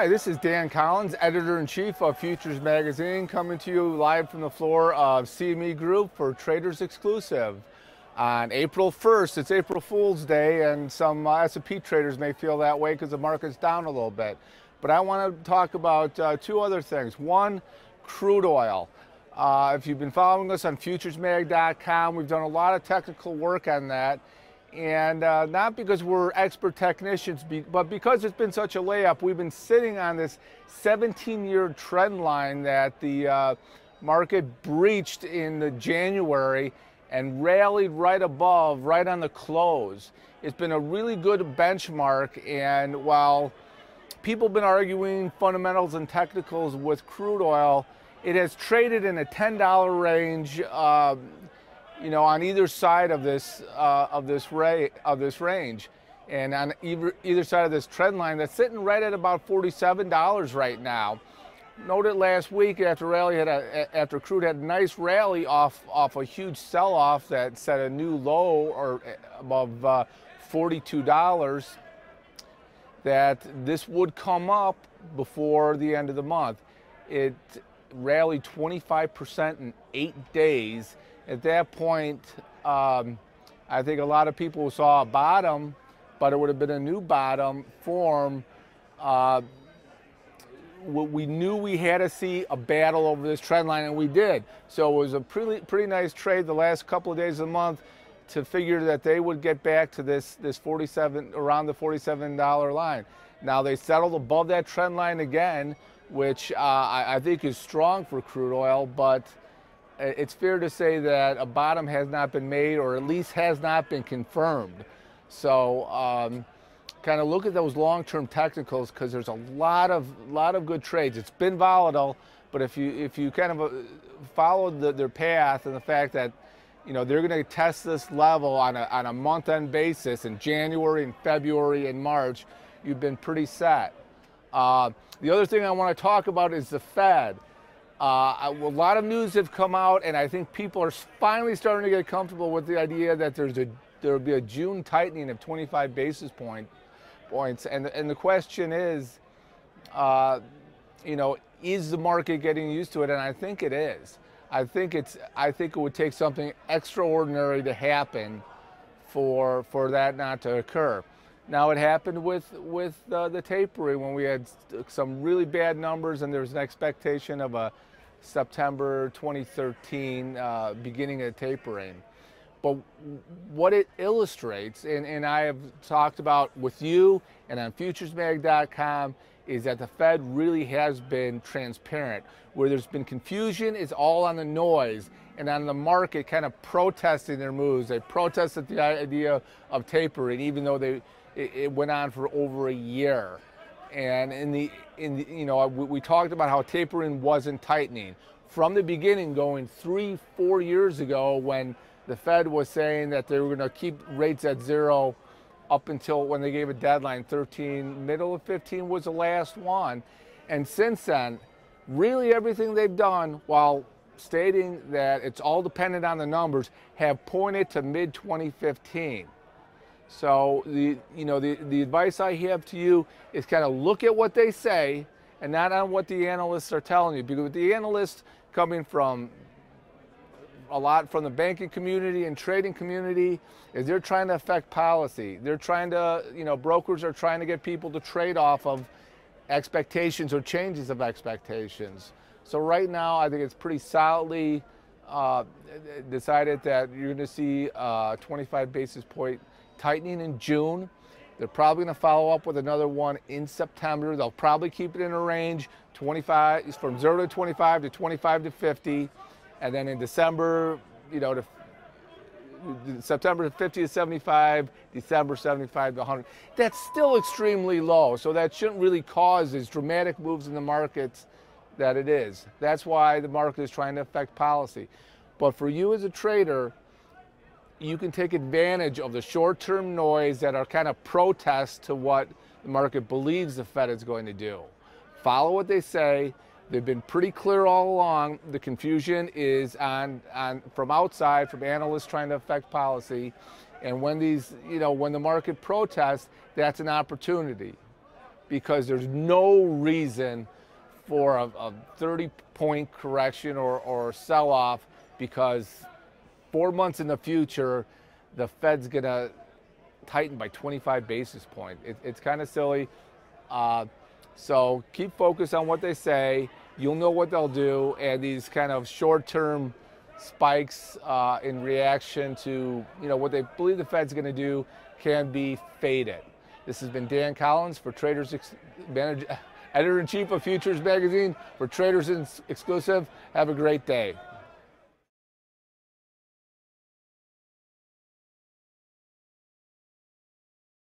Hi, this is Dan Collins, Editor-in-Chief of Futures Magazine, coming to you live from the floor of CME Group for Traders Exclusive. On April 1st, it's April Fool's Day, and some S&P traders may feel that way because the market's down a little bit. But I want to talk about two other things. One, crude oil. If you've been following us on futuresmag.com, we've done a lot of technical work on that. And not because we're expert technicians, but because it's been such a layup. We've been sitting on this 17-year trend line that the market breached in January and rallied right above, right on the close. It's been a really good benchmark, and while people have been arguing fundamentals and technicals with crude oil, it has traded in a $10 range, on either side of this range, and on either side of this trend line that's sitting right at about $47 right now. Noted last week after crude had a nice rally off a huge sell-off that set a new low or above $42, that this would come up before the end of the month. It rallied 25% in 8 days. At that point, I think a lot of people saw a bottom, but it would have been a new bottom form. We knew we had to see a battle over this trend line, and we did. So it was a pretty nice trade the last couple of days of the month to figure that they would get back to this around the $47 line. Now they settled above that trend line again, which I think is strong for crude oil, but it's fair to say that a bottom has not been made, or at least has not been confirmed. So kind of look at those long-term technicals, because there's a lot of good trades. It's been volatile, but if you kind of follow their path and the fact that they're going to test this level on a month-end basis in January and February and March, you've been pretty set. The other thing I want to talk about is the Fed. A lot of news have come out, and I think people are finally starting to get comfortable with the idea that there will be a June tightening of 25 basis points. And the question is, is the market getting used to it? And I think it is. I think it would take something extraordinary to happen for that not to occur. Now, it happened with the tapering when we had some really bad numbers, and there was an expectation of a September 2013 beginning of tapering. But what it illustrates, and I have talked about with you and on futuresmag.com, is that the Fed really has been transparent. Where there's been confusion, it's all on the noise, and on the market kind of protesting their moves. They protested the idea of tapering, even though it went on for over a year. And we talked about how tapering wasn't tightening from the beginning, going 3-4 years ago, when the Fed was saying that they were going to keep rates at zero up until when they gave a deadline. Middle of 15 was the last one. And since then, really everything they've done, while stating that it's all dependent on the numbers, have pointed to mid-2015. So the advice I have to you is kind of look at what they say and not on what the analysts are telling you, because the analysts coming from a lot from the banking community and trading community is they're trying to affect policy. They're trying to, brokers are trying to get people to trade off of expectations or changes of expectations. So right now, I think it's pretty solidly decided that you're going to see 25 basis point tightening in June. They're probably going to follow up with another one in September. They'll probably keep it in a range 25 from 0 to 25 to 25 to 50, and then in December, September 50 to 75, December 75 to 100. That's still extremely low, so that shouldn't really cause as dramatic moves in the markets that it is. That's why the market is trying to affect policy. But for you as a trader, you can take advantage of the short-term noise that are kind of protests to what the market believes the Fed is going to do. Follow what they say. They've been pretty clear all along. The confusion is from outside, from analysts trying to affect policy. And when when the market protests, that's an opportunity. because there's no reason for a 30-point correction or sell-off, because 4 months in the future, the Fed's going to tighten by 25 basis points. It's kind of silly. So keep focused on what they say. You'll know what they'll do, and these kind of short-term spikes in reaction to what they believe the Fed's going to do can be faded. This has been Dan Collins for Traders Editor-in-Chief of Futures Magazine for Traders Exclusive. Have a great day.